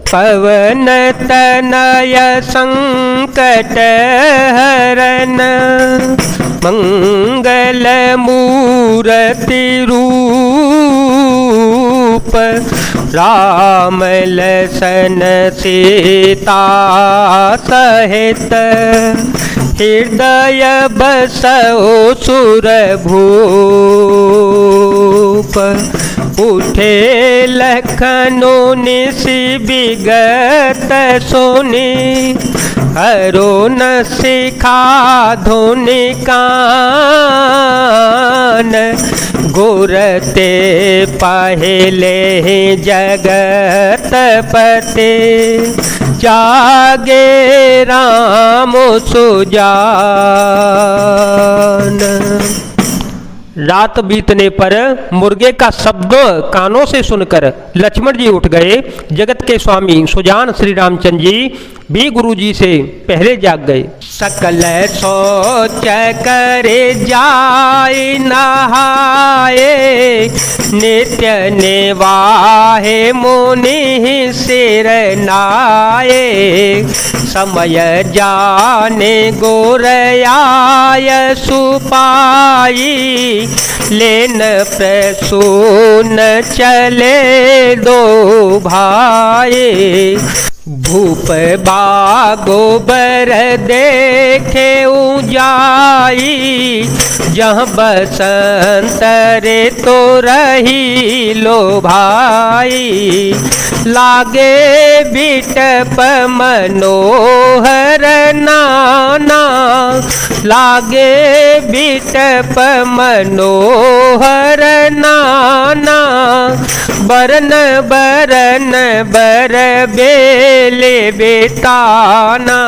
पवन तनय संकट हरन, मंगल मूर्ति रूप, राम लसन सीता सहित, हृदय बसो सुरभूप। उठे लखनऊ निसि विगत सोनी, हरो न सिखा धुनि कान, गुरते पहले जगत पते, जागे राम सुजान। रात बीतने पर मुर्गे का शब्द कानों से सुनकर लक्ष्मण जी उठ गए। जगत के स्वामी सुजान श्री रामचंद्र जी भी गुरु जी से पहले जाग गए। सकल सोच करे जाय नहाए, नित्य निवाहे मुनि सिर नाये, समय जाने गोरयाय सुपाई, लेन प्रसून चले दो भाई, भूप बागोबर देखे जाई, जहाँ बसंत रे तो रही लो भाई, लागे बिटप मनोहर नाना, लागे बिटप मनोहर नाना, बरन बरन बर बेले बेताना।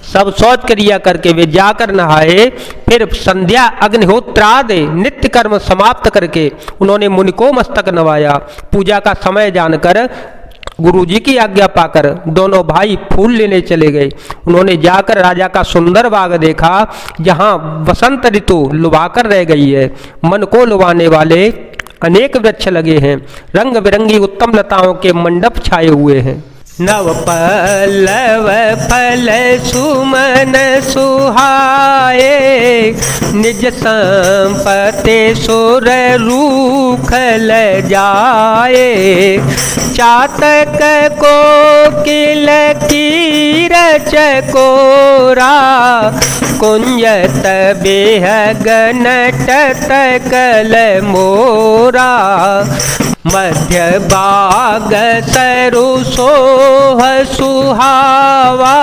सब शौच क्रिया करके वे जाकर नहाए, फिर संध्या अग्निहोत्रादि नित्य कर्म समाप्त करके उन्होंने मुनि को मस्तक नवाया। पूजा का समय जानकर गुरु जी की आज्ञा पाकर दोनों भाई फूल लेने चले गए। उन्होंने जाकर राजा का सुंदर बाग देखा, जहाँ वसंत ऋतु लुभाकर रह गई है। मन को लुभाने वाले अनेक वृक्ष लगे हैं, रंग बिरंगी उत्तम लताओं के मंडप छाए हुए हैं। नव पल्लव फल सुमन सुहाए, निज संपत्ति सुर रूखल जाए, चातक को किल कीर चकोरा, कुंजत बेहगन टतकल मोरा, मध्य बाग सरु सोह सुहावा,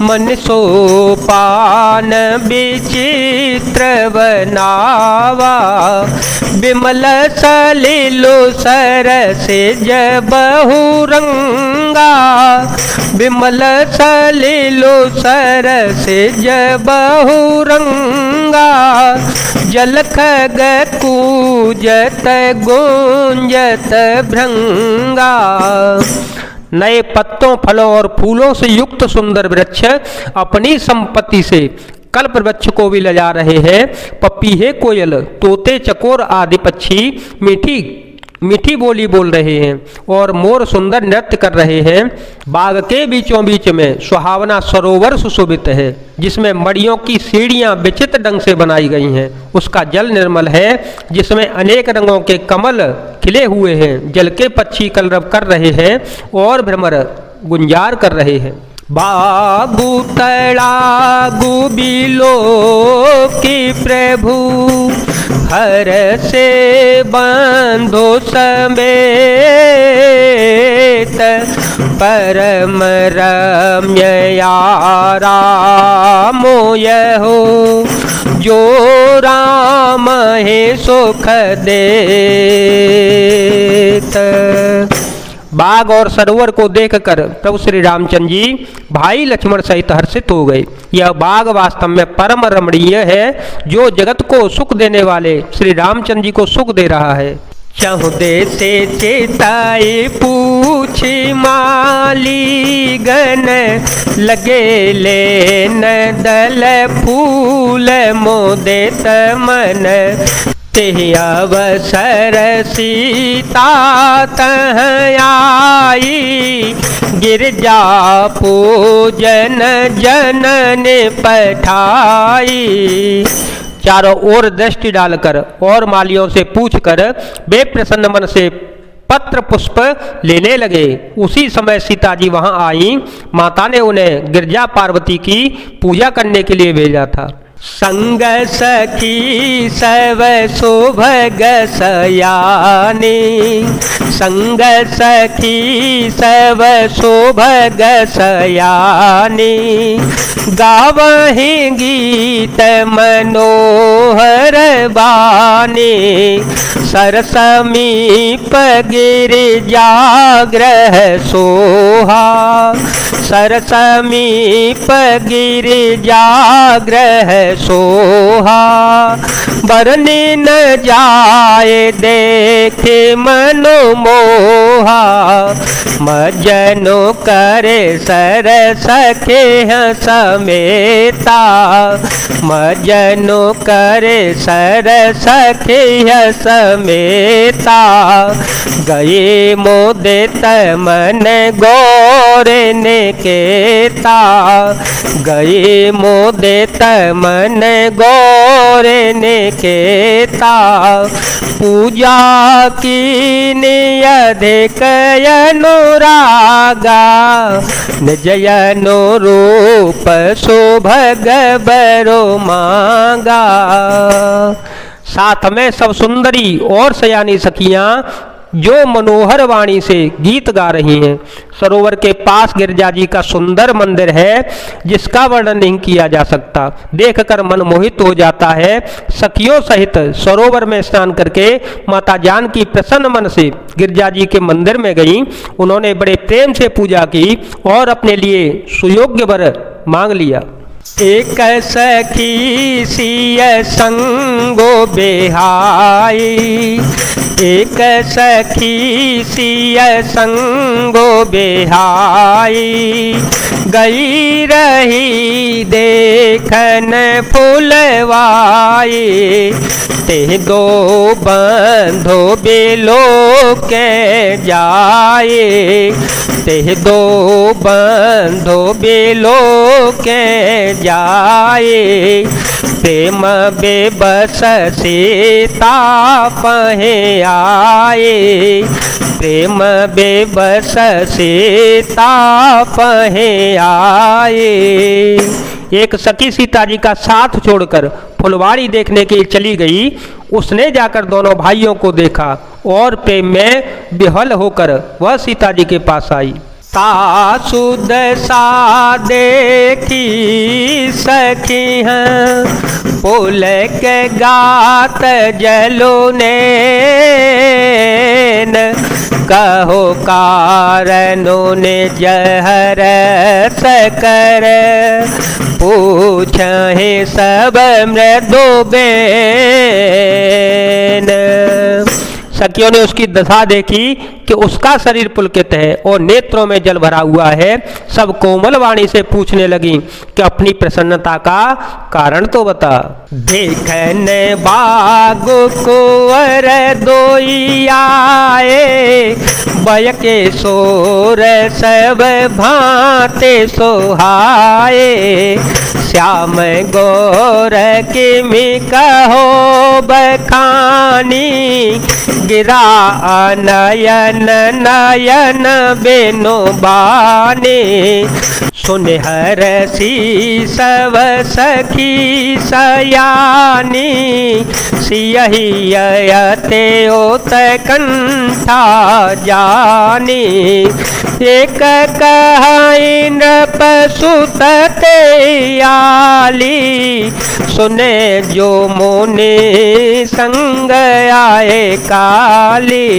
मन सोपान विचित्र बनावा, बिमल सलिलो सरसिज बहुरंगा, बिमल सलिलो सरसिज बहुरंगा, जलख कूजत गुंजत भृंगा। नए पत्तों फलों और फूलों से युक्त सुंदर वृक्ष अपनी संपत्ति से कल्प वृक्ष को भी ले जा रहे हैं। पपीहे कोयल तोते चकोर आदि पक्षी मीठी मीठी बोली बोल रहे हैं और मोर सुंदर नृत्य कर रहे हैं। बाग के बीचों बीच में सुहावना सरोवर सुशोभित है, जिसमें मड़ियों की सीढ़ियां विचित्र ढंग से बनाई गई हैं। उसका जल निर्मल है, जिसमें अनेक रंगों के कमल खिले हुए हैं। जल के पक्षी कलरव कर रहे हैं और भ्रमर गुंजार कर रहे हैं। बागु तड़ागु बिलो की प्रभु, हर से बंधो समेत, परम रम्य रामो यहो, जो राम है सुख देत। बाग और सरोवर को देखकर प्रभु श्री रामचंद्र जी भाई लक्ष्मण सहित हर्षित हो गए। यह बाग वास्तव में परम रमणीय है, जो जगत को सुख देने वाले श्री रामचंद्र जी को सुख दे रहा है। चहुदे से चेताई पूछी माली गन, लगे लेन दल फूल मोदेत मन, ते अवसर सीता तह आई, गिरजा पूजन जनन पठाई। चारों ओर दृष्टि डालकर और मालियों से पूछकर वे प्रसन्न मन से पत्र पुष्प लेने लगे। उसी समय सीता जी वहां आई। माता ने उन्हें गिरजा पार्वती की पूजा करने के लिए भेजा था। संग सखी सब सुभग सयानी, संग सखी सब सुभग सयानी, गावहि गीत मनोहर बानी, सरसमीप गिरिजा गृह सोहा, सरसमीप गिरिजा गृह सोहा, बरने न जाए देखे मनो मोहा, मजनो करे सर सखे समेता, मजनो करे सर सखे समेता, गए मोदे मन गौरे ने केता, गए मोदे मन गौरे ने केता, पूजा की नियधिक अनुरागा, निजयनो रूप शोभग बरो मांगा। साथ में सब सुंदरी और सयानी सखियां जो मनोहर वाणी से गीत गा रही हैं। सरोवर के पास गिरजा जी का सुंदर मंदिर है जिसका वर्णन नहीं किया जा सकता। देखकर मन मोहित हो जाता है। सखियों सहित सरोवर में स्नान करके माता जानकी प्रसन्न मन से गिरजा जी के मंदिर में गई। उन्होंने बड़े प्रेम से पूजा की और अपने लिए सुयोग्य वर मांग लिया। एक सखी सिय संगो बेहाई, एक सखी सिय संगो बेहाई, गई रही देखन फुलवाई, ते दो बंधो बेलो के जाए, ते दो बंधो बेलो के जाए, प्रेम बेबस सीता पहे आए, प्रेम बेबस सीता पहे आए। एक सखी सीता जी का साथ छोड़कर फुलवारी देखने के लिए चली गई। उसने जाकर दोनों भाइयों को देखा और प्रेम में विह्वल होकर वह सीता जी के पास आई। सासुद सा देखी सखी हैं, पुल के गात जलो नैन, कहो कारणों ने जहर सकर, पूछे सब मृदु बेन। सखियों ने उसकी दशा देखी कि उसका शरीर पुलकित है और नेत्रों में जल भरा हुआ है। सब कोमल वाणी से पूछने लगी कि अपनी प्रसन्नता का कारण तो बता। देखने बाग कुंवर दोई आए, बय के सोर सब भांते सोहाए, श्याम गौर किमि कहो बखानी, गिरा नयन नयन बेनो बाने, सुनहर सी सब सखी सयानी, सियहि यते ओत कंठा जानी, एक कहाई नृप सुत ते आली, सुने जो मोने संग आए काली।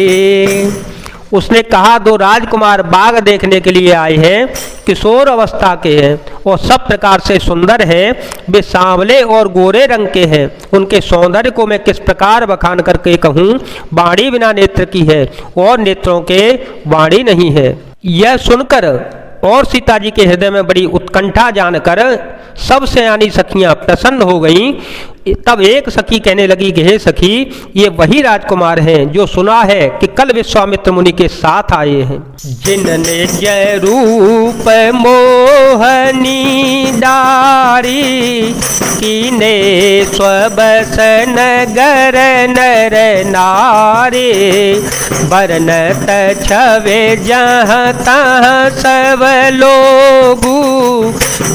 उसने कहा, दो राजकुमार बाग देखने के लिए आए हैं, किशोर अवस्था के हैं और सब प्रकार से सुंदर हैं। वे सांवले और गोरे रंग के हैं। उनके सौंदर्य को मैं किस प्रकार बखान करके कहूँ। वाणी बिना नेत्र की है और नेत्रों के वाणी नहीं है। यह सुनकर और सीता जी के हृदय में बड़ी उत्कंठा जानकर सब सयानी सखियां प्रसन्न हो गईं तब एक सखी कहने लगी कि हे सखी, ये वही राजकुमार हैं जो सुना है कि कल विश्वामित्र मुनि के साथ आए हैं। जिनने जय रूप मोहनी डारी, कीने स्वबस नगर नर नारी, बरनत छवे जहाँ तहाँ सब लोगू,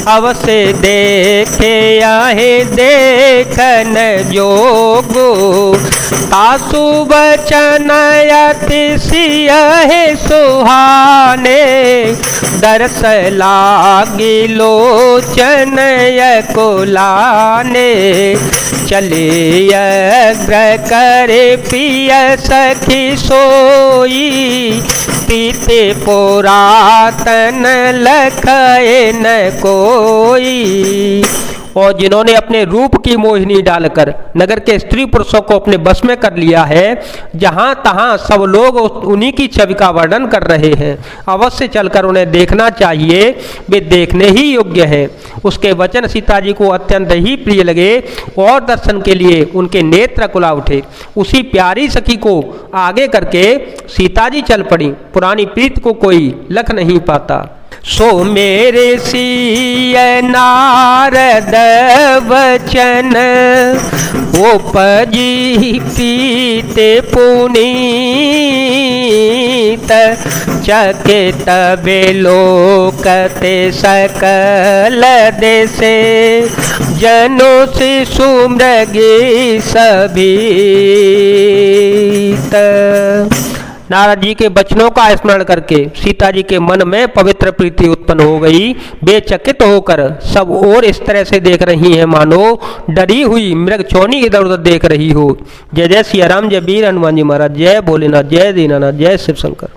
अवश्य देखे आहे देखन जोगो, तासु बचन अति सियहि सुहाने, दरस लागी लोचन कुलाने, चले अग्र करे पिय सखी सोई, तीते पुरातन लखए न कोई। और जिन्होंने अपने रूप की मोहिनी डालकर नगर के स्त्री पुरुषों को अपने बस में कर लिया है, जहाँ तहाँ सब लोग उन्हीं की छवि का वर्णन कर रहे हैं। अवश्य चलकर उन्हें देखना चाहिए, वे देखने ही योग्य हैं। उसके वचन सीता जी को अत्यंत ही प्रिय लगे और दर्शन के लिए उनके नेत्र कुला उठे। उसी प्यारी सखी को आगे करके सीता जी चल पड़ी। पुरानी प्रीत को कोई लख नहीं पाता। सो मेरे सिय नारद वचन, उपजी पीते पुनीत, चकित विलोकते सकल देशे, जनो शिशु मृगी सभीत। नारद जी के वचनों का स्मरण करके सीता जी के मन में पवित्र प्रीति उत्पन्न हो गई। बेचकित होकर सब और इस तरह से देख रही हैं मानो डरी हुई मृग छोनी इधर उधर देख रही हो। जय जय सिया राम, जय वीर हनुमान जी महाराज, जय भोलेनाथ, जय दीनानाथ, जय शिव शंकर।